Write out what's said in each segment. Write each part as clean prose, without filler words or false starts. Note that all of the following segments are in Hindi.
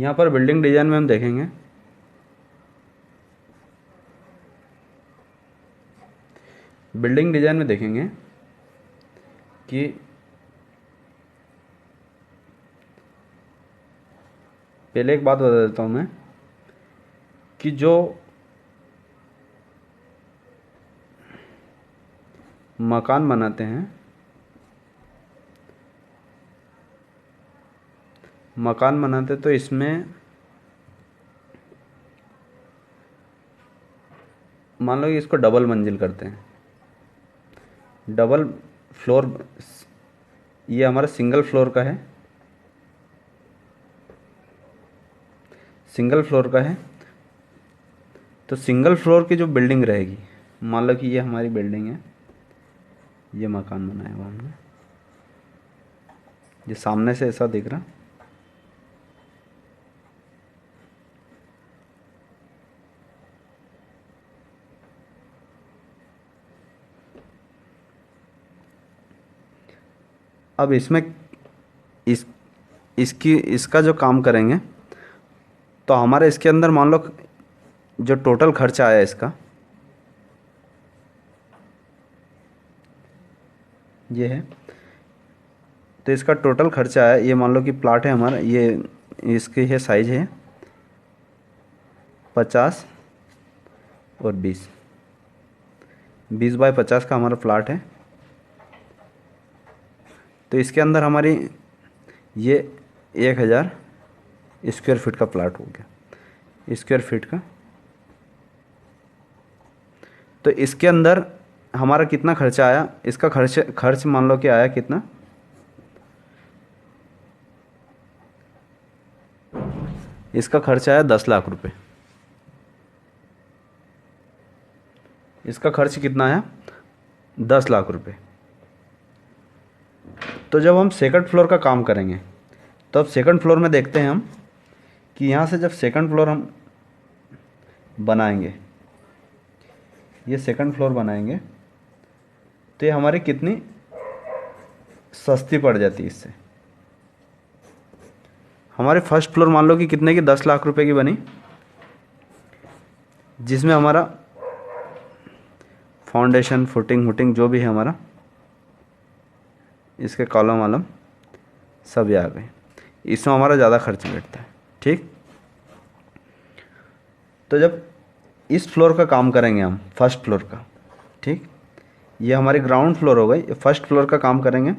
यहाँ पर बिल्डिंग डिज़ाइन में हम देखेंगे कि पहले एक बात बता देता हूँ मैं कि जो मकान बनाते हैं, तो इसमें मान लो कि इसको डबल मंजिल करते हैं, डबल फ्लोर, ये हमारा सिंगल फ्लोर का है, तो सिंगल फ्लोर की जो बिल्डिंग रहेगी, मान लो कि ये हमारी बिल्डिंग है, ये मकान बनाया हुआ हमने, ये सामने से ऐसा दिख रहा, अब इसमें इसका जो काम करेंगे तो हमारे इसके अंदर मान लो जो टोटल खर्चा आया इसका, ये है, तो इसका टोटल खर्चा है, ये मान लो कि प्लाट है हमारा, ये इसकी है साइज है 50 और 20 बाय 50 का हमारा प्लाट है। तो इसके अंदर हमारी ये 1000 स्क्वायर फीट का प्लाट हो गया, स्क्वायर फीट का। तो इसके अंदर हमारा कितना खर्चा आया, इसका खर्च मान लो कि आया कितना, इसका खर्च आया 10 लाख रुपए। इसका खर्च कितना आया, 10 लाख रुपए। तो जब हम सेकंड फ्लोर का काम करेंगे तो अब सेकंड फ्लोर में देखते हैं हम कि यहाँ से जब सेकंड फ्लोर हम बनाएंगे, ये सेकंड फ्लोर बनाएंगे तो ये हमारी कितनी सस्ती पड़ जाती है इससे। हमारे फर्स्ट फ्लोर मान लो कि कितने की, 10 लाख रुपए की बनी, जिसमें हमारा फाउंडेशन, फुटिंग जो भी है हमारा, इसके कॉलम वालम सब आ गए, इसमें हमारा ज़्यादा खर्च बैठता है। ठीक, तो जब इस फ्लोर का काम करेंगे हम, फर्स्ट फ्लोर का, ठीक, ये हमारी ग्राउंड फ्लोर हो गई, फर्स्ट फ्लोर का काम करेंगे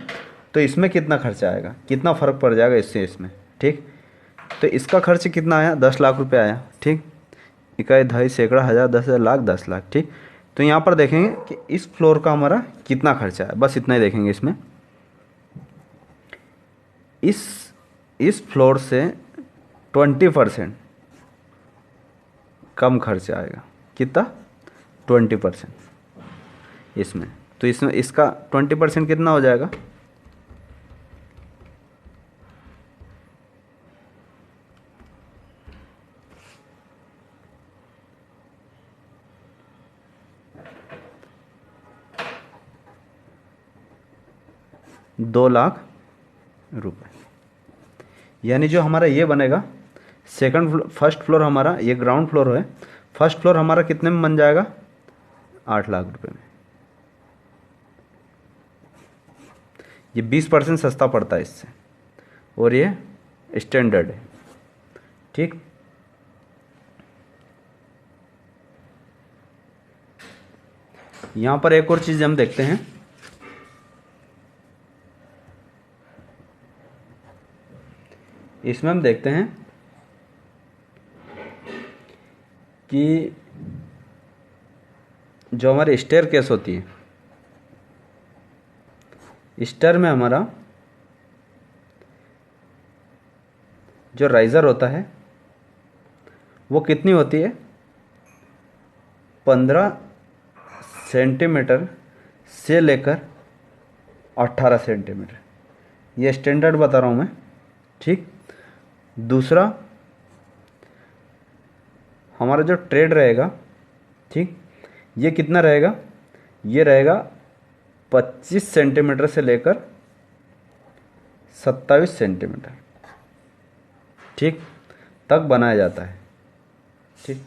तो इसमें कितना खर्चा आएगा, कितना फ़र्क पड़ जाएगा इससे इसमें। ठीक, तो इसका खर्च कितना आया, 10 लाख रुपए आया। ठीक, इकाई, दहाई, सैकड़ा, हज़ार, 10,000, लाख, 10 लाख। ठीक, तो यहाँ पर देखेंगे कि इस फ्लोर का हमारा कितना खर्चा है, बस इतना ही देखेंगे इसमें। इस फ्लोर से 20% कम खर्चा आएगा, कितना, 20% इसमें। तो इसमें इसका 20% कितना हो जाएगा, ₹2 लाख। यानी जो हमारा ये बनेगा फर्स्ट फ्लोर हमारा, ये ग्राउंड फ्लोर है, फर्स्ट फ्लोर हमारा कितने में बन जाएगा, 8 लाख रुपए में। ये 20% सस्ता पड़ता है इससे, और ये स्टैंडर्ड है। ठीक, यहाँ पर एक और चीज़ हम देखते हैं, इसमें हम देखते हैं कि जो हमारी स्टेयर केस होती है, स्टेयर में हमारा जो राइज़र होता है वो कितनी होती है, 15 सेंटीमीटर से लेकर 18 सेंटीमीटर, ये स्टैंडर्ड बता रहा हूँ मैं। ठीक, दूसरा हमारा जो ट्रेड रहेगा, ठीक, ये कितना रहेगा, ये रहेगा 25 सेंटीमीटर से लेकर 27 सेंटीमीटर। ठीक, तक बनाया जाता है। ठीक,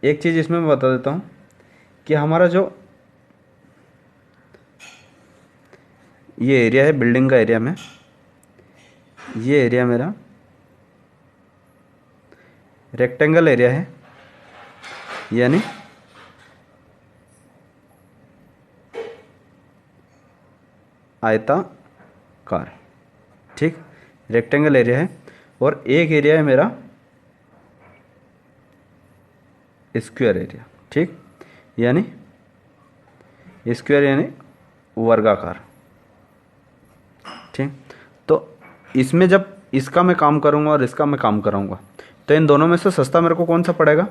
एक चीज़ इसमें मैं बता देता हूँ कि हमारा जो ये एरिया है बिल्डिंग का एरिया में, ये एरिया मेरा रेक्टेंगल एरिया है, यानी आयताकार। ठीक, रेक्टेंगल एरिया है। और एक एरिया है मेरा स्क्वायर एरिया। ठीक, यानी स्क्वायर यानी वर्गाकार। ठीक, तो इसमें जब इसका मैं काम करूँगा और इसका मैं काम कराऊँगा तो इन दोनों में से सस्ता मेरे को कौन सा पड़ेगा?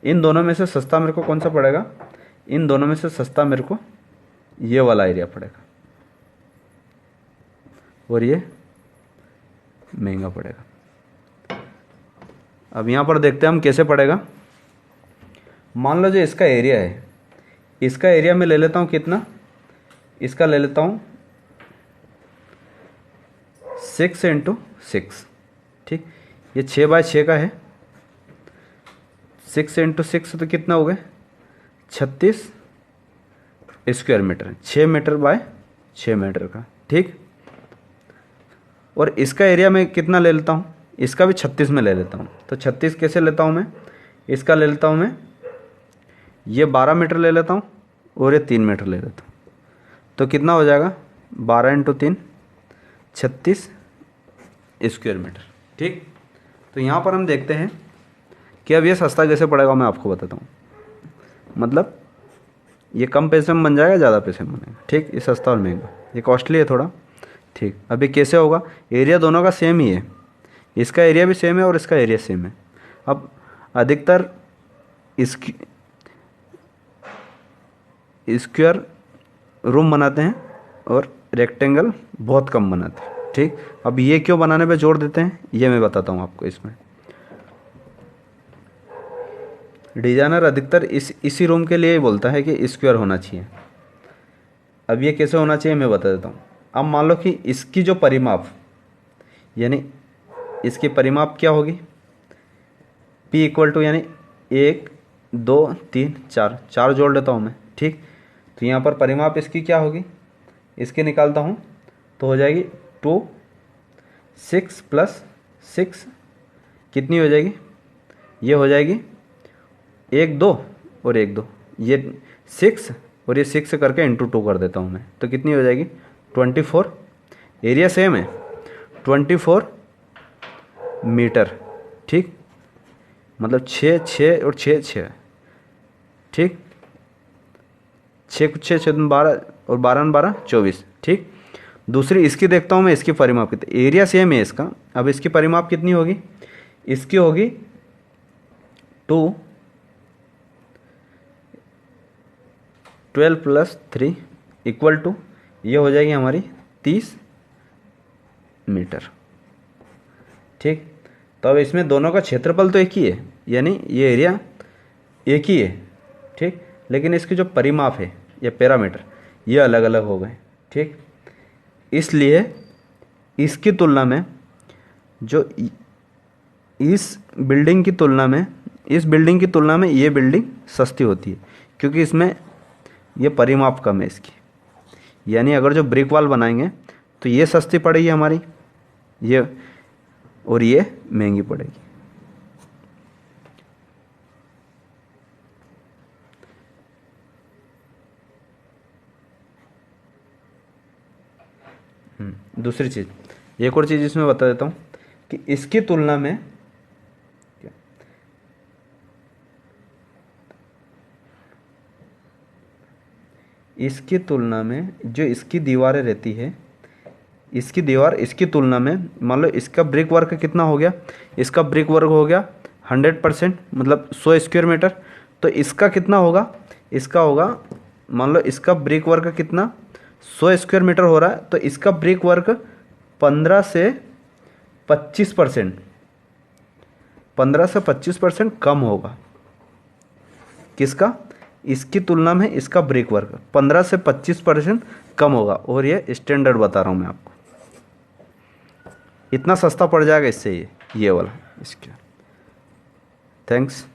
इन दोनों में से सस्ता मेरे को कौन सा पड़ेगा? इन दोनों में से सस्ता मेरे को ये वाला एरिया पड़ेगा, और ये महंगा पड़ेगा। अब यहाँ पर देखते हैं हम कैसे पड़ेगा। मान लो जो इसका एरिया है, इसका एरिया मैं ले लेता हूँ कितना? इसका ले लेता हूँ 6 × 6। ठीक, ये 6/6 का है। 6 × 6 तो कितना हो गए? 36 square metre, 6 metre by 6 metre का। ठीक, और इसका एरिया मैं कितना ले लेता हूँ? इसका भी 36 में ले लेता हूँ। तो 36 कैसे लेता हूँ मैं? इसका ले लेता हूँ मैं, ये 12 मीटर ले लेता हूँ और ये 3 मीटर ले लेता हूँ। तो कितना हो जाएगा? 12 × 3 36 स्क्वायर मीटर। ठीक, तो यहाँ पर हम देखते हैं कि अब ये सस्ता कैसे पड़ेगा, मैं आपको बताता हूँ। मतलब ये कम पैसे में बन जाएगा, ज़्यादा पैसे में बनेगा। ठीक, ये सस्ता और महंगा, ये कॉस्टली है थोड़ा। ठीक, अभी कैसे होगा? एरिया दोनों का सेम ही है, इसका एरिया भी सेम है और इसका एरिया सेम है। अब अधिकतर इसकी स्क्वायर रूम बनाते हैं और रेक्टेंगल बहुत कम बनाते हैं। ठीक, अब ये क्यों बनाने पे जोर देते हैं ये मैं बताता हूँ आपको। इसमें डिज़ाइनर अधिकतर इसी रूम के लिए ही बोलता है कि स्क्वायर होना चाहिए। अब ये कैसे होना चाहिए मैं बता देता हूँ। अब मान लो कि इसकी जो परिमाप, यानी इसकी परिमाप क्या होगी? P = यानी 1 2 3 4, 4 जोड़ लेता हूँ मैं। ठीक, तो यहाँ पर परिमाप इसकी क्या होगी? इसकी निकालता हूँ तो हो जाएगी 2 6 + 6 कितनी हो जाएगी? ये हो जाएगी 1 2 और 1 2, ये 6 और ये 6 करके × 2 कर देता हूँ मैं, तो कितनी हो जाएगी? 24। एरिया सेम है, 24 मीटर। ठीक, मतलब 6 6 और 6 6। ठीक, 6 6 6 12 और 12 12 24। ठीक, दूसरी इसकी देखता हूँ मैं, इसकी परिमाप कितनी? एरिया सेम है इसका, अब इसकी परिमाप कितनी होगी? इसकी होगी 2 12 + 3 = ये हो जाएगी हमारी 30 मीटर। ठीक, तो अब इसमें दोनों का क्षेत्रफल तो एक ही है, यानी ये एरिया एक ही है। ठीक, लेकिन इसकी जो परिमाप है या पैरामीटर ये अलग अलग हो गए। ठीक, इसलिए इसकी तुलना में जो इस बिल्डिंग की तुलना में ये बिल्डिंग सस्ती होती है, क्योंकि इसमें ये परिमाप कम है इसकी। यानी अगर जो ब्रिक वॉल बनाएंगे तो ये सस्ती पड़ेगी हमारी, ये, और ये महंगी पड़ेगी। दूसरी चीज़, एक और चीज़ इसमें बता देता हूँ कि इसकी तुलना में जो इसकी दीवारें रहती है, इसकी दीवार इसकी तुलना में, मान लो इसका ब्रिक वर्क कितना हो गया? इसका ब्रिक वर्क हो गया 100%, मतलब 100 स्क्वायर मीटर। तो इसका कितना होगा? इसका होगा, मान लो इसका ब्रिक वर्क कितना? 100 स्क्वायर मीटर हो रहा है, तो इसका ब्रिक वर्क 15 से 25% कम होगा। किसका? इसकी तुलना में इसका ब्रिक वर्क 15 से 25% कम होगा। और ये स्टैंडर्ड बता रहा हूँ मैं आपको। इतना सस्ता पड़ जाएगा इससे ये वाला इसके। थैंक्स।